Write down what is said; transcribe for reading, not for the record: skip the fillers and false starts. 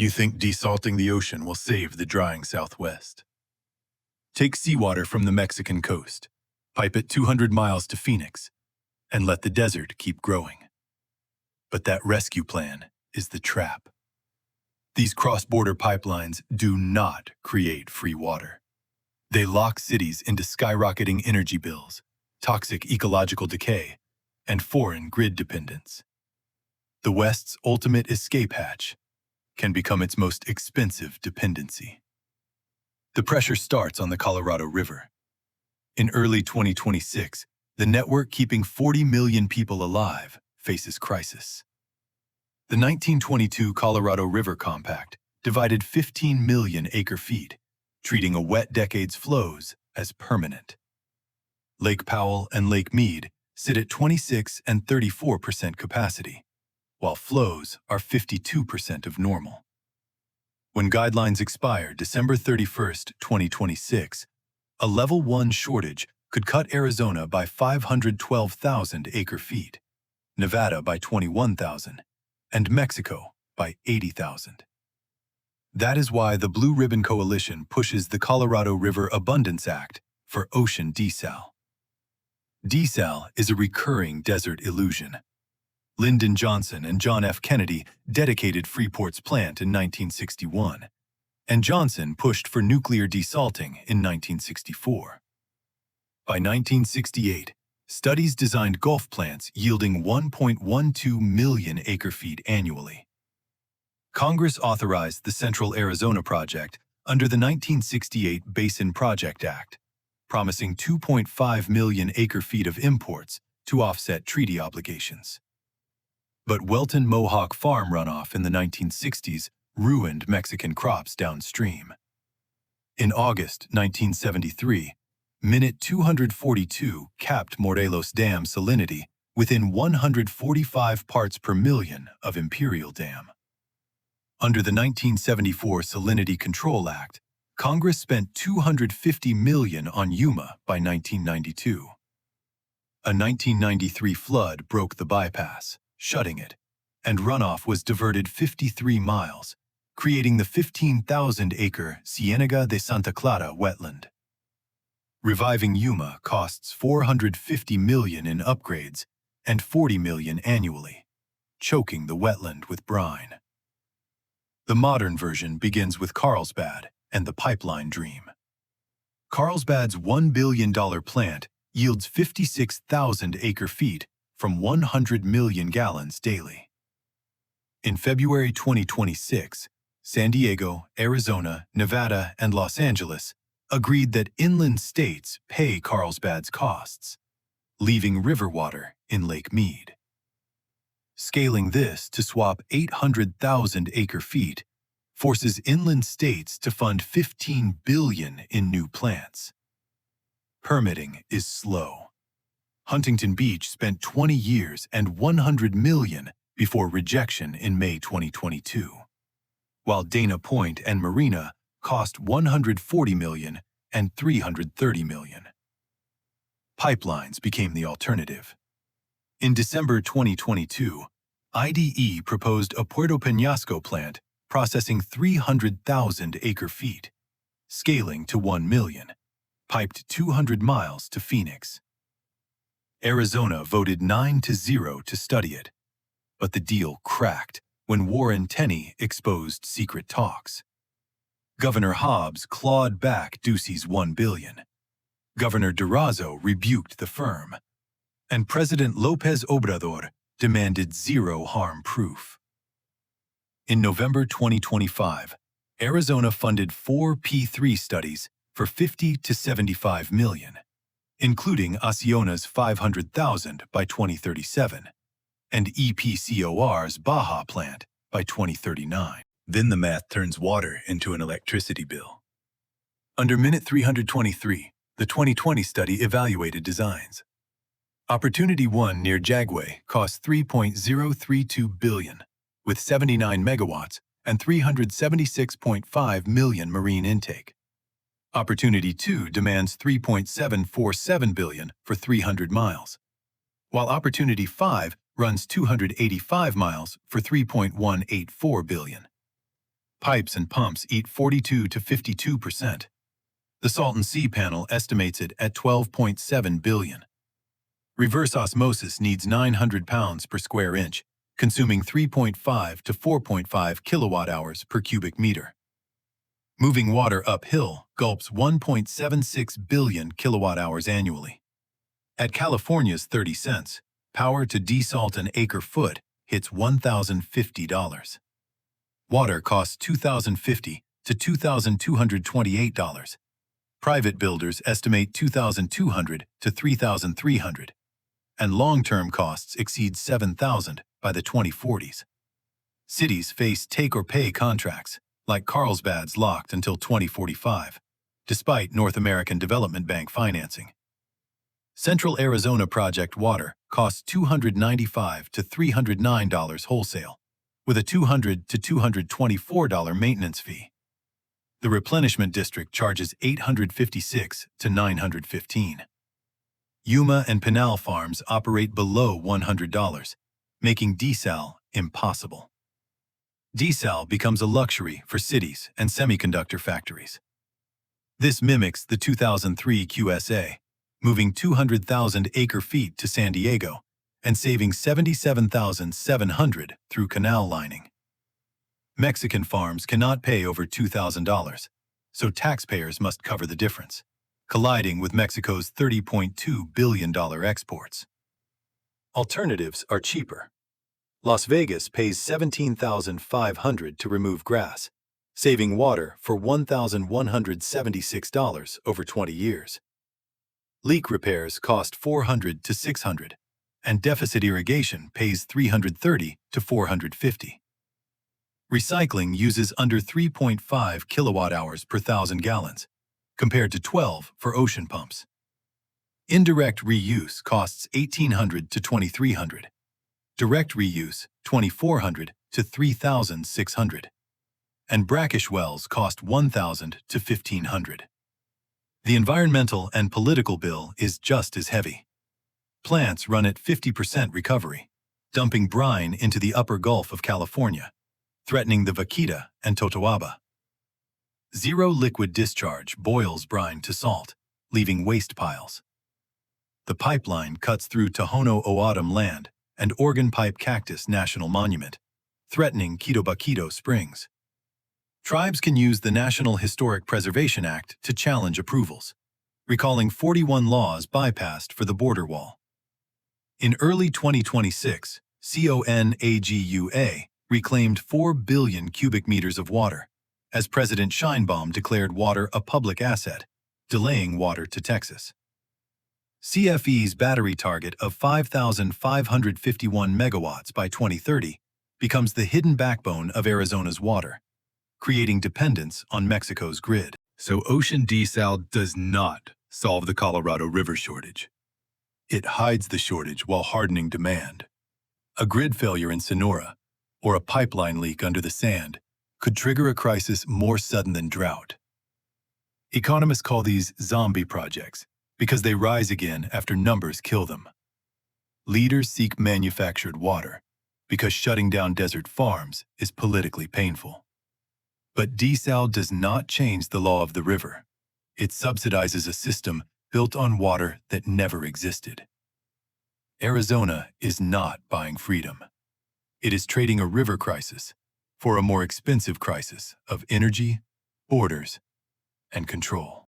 You think desalting the ocean will save the drying Southwest. Take seawater from the Mexican coast, pipe it 200 miles to Phoenix, and let the desert keep growing. But that rescue plan is the trap. These cross-border pipelines do not create free water. They lock cities into skyrocketing energy bills, toxic ecological decay, and foreign grid dependence. The West's ultimate escape hatch can become its most expensive dependency. The pressure starts on the Colorado River. In early 2026, the network keeping 40 million people alive faces crisis. The 1922 Colorado River Compact divided 15 million acre-feet, treating a wet decade's flows as permanent. Lake Powell and Lake Mead sit at 26 and 34% capacity, while flows are 52% of normal. When guidelines expire December 31, 2026, a Level 1 shortage could cut Arizona by 512,000 acre-feet, Nevada by 21,000, and Mexico by 80,000. That is why the Blue Ribbon Coalition pushes the Colorado River Abundance Act for ocean desal. Desal is a recurring desert illusion. Lyndon Johnson and John F. Kennedy dedicated Freeport's plant in 1961, and Johnson pushed for nuclear desalting in 1964. By 1968, studies designed Gulf plants yielding 1.12 million acre-feet annually. Congress authorized the Central Arizona Project under the 1968 Basin Project Act, promising 2.5 million acre-feet of imports to offset treaty obligations. But Welton Mohawk farm runoff in the 1960s ruined Mexican crops downstream. In August 1973, Minute 242 capped Morelos Dam salinity within 145 parts per million of Imperial Dam. Under the 1974 Salinity Control Act, Congress spent $250 million on Yuma by 1992. A 1993 flood broke the bypass, shutting it, and runoff was diverted 53 miles, creating the 15,000-acre Ciénaga de Santa Clara wetland. Reviving Yuma costs $450 million in upgrades and $40 million annually, choking the wetland with brine. The modern version begins with Carlsbad and the pipeline dream. Carlsbad's $1 billion plant yields 56,000 acre-feet from 100 million gallons daily. In February 2026, San Diego, Arizona, Nevada, and Los Angeles agreed that inland states pay Carlsbad's costs, leaving river water in Lake Mead. Scaling this to swap 800,000 acre-feet forces inland states to fund $15 billion in new plants. Permitting is slow. Huntington Beach spent 20 years and $100 million before rejection in May 2022, while Dana Point and Marina cost $140 million and $330 million. Pipelines became the alternative. In December 2022, IDE proposed a Puerto Peñasco plant processing 300,000 acre-feet, scaling to 1 million, piped 200 miles to Phoenix. Arizona voted 9-0 to study it, but the deal cracked when Warren Tenney exposed secret talks. Governor Hobbs clawed back Ducey's $1 billion. Governor Durazo rebuked the firm, and President López Obrador demanded zero-harm proof. In November 2025, Arizona funded 4 P3 studies for $50 to $75 million, including Aciona's $500,000 by 2037 and EPCOR's Baja plant by 2039. Then the math turns water into an electricity bill. Under Minute 323, the 2020 study evaluated designs. Opportunity 1 near Jagway cost $3.032 billion, with 79 megawatts and 376.5 million marine intake. Opportunity 2 demands $3.747 billion for 300 miles, while Opportunity 5 runs 285 miles for $3.184 billion. Pipes and pumps eat 42 to 52%. The Salton Sea Panel estimates it at 12.7 billion. Reverse osmosis needs 900 pounds per square inch, consuming 3.5 to 4.5 kilowatt-hours per cubic meter. Moving water uphill gulps 1.76 billion kilowatt-hours annually. At California's 30 cents, power to desalt an acre-foot hits $1,050. Water costs $2,050 to $2,228. Private builders estimate $2,200 to $3,300, and long-term costs exceed $7,000 by the 2040s. Cities face take-or-pay contracts, like Carlsbad's locked until 2045, despite North American Development Bank financing. Central Arizona Project water costs $295 to $309 wholesale, with a $200 to $224 maintenance fee. The replenishment district charges $856 to $915. Yuma and Pinal farms operate below $100, making desal impossible. Desal becomes a luxury for cities and semiconductor factories. This mimics the 2003 QSA, moving 200,000 acre-feet to San Diego and saving 77,700 through canal lining. Mexican farms cannot pay over $2,000, so taxpayers must cover the difference, colliding with Mexico's $30.2 billion exports. Alternatives are cheaper. Las Vegas pays $17,500 to remove grass, saving water for $1,176 over 20 years. Leak repairs cost $400 to $600, and deficit irrigation pays $330 to $450. Recycling uses under 3.5 kilowatt-hours per 1,000 gallons, compared to 12 for ocean pumps. Indirect reuse costs $1,800 to $2,300. Direct reuse, $2,400 to $3,600. And brackish wells cost $1,000 to $1,500. The environmental and political bill is just as heavy. Plants run at 50% recovery, dumping brine into the upper Gulf of California, threatening the Vaquita and Totoaba. Zero liquid discharge boils brine to salt, leaving waste piles. The pipeline cuts through Tohono O'odham land and Organ Pipe Cactus National Monument, threatening Quito Springs. Tribes can use the National Historic Preservation Act to challenge approvals, recalling 41 laws bypassed for the border wall. In early 2026, CONAGUA reclaimed 4 billion cubic meters of water, as President Sheinbaum declared water a public asset, delaying water to Texas. CFE's battery target of 5,551 megawatts by 2030 becomes the hidden backbone of Arizona's water, creating dependence on Mexico's grid. So ocean desal does not solve the Colorado River shortage. It hides the shortage while hardening demand. A grid failure in Sonora, or a pipeline leak under the sand, could trigger a crisis more sudden than drought. Economists call these zombie projects because they rise again after numbers kill them. Leaders seek manufactured water because shutting down desert farms is politically painful. But desal does not change the law of the river. It subsidizes a system built on water that never existed. Arizona is not buying freedom. It is trading a river crisis for a more expensive crisis of energy, borders, and control.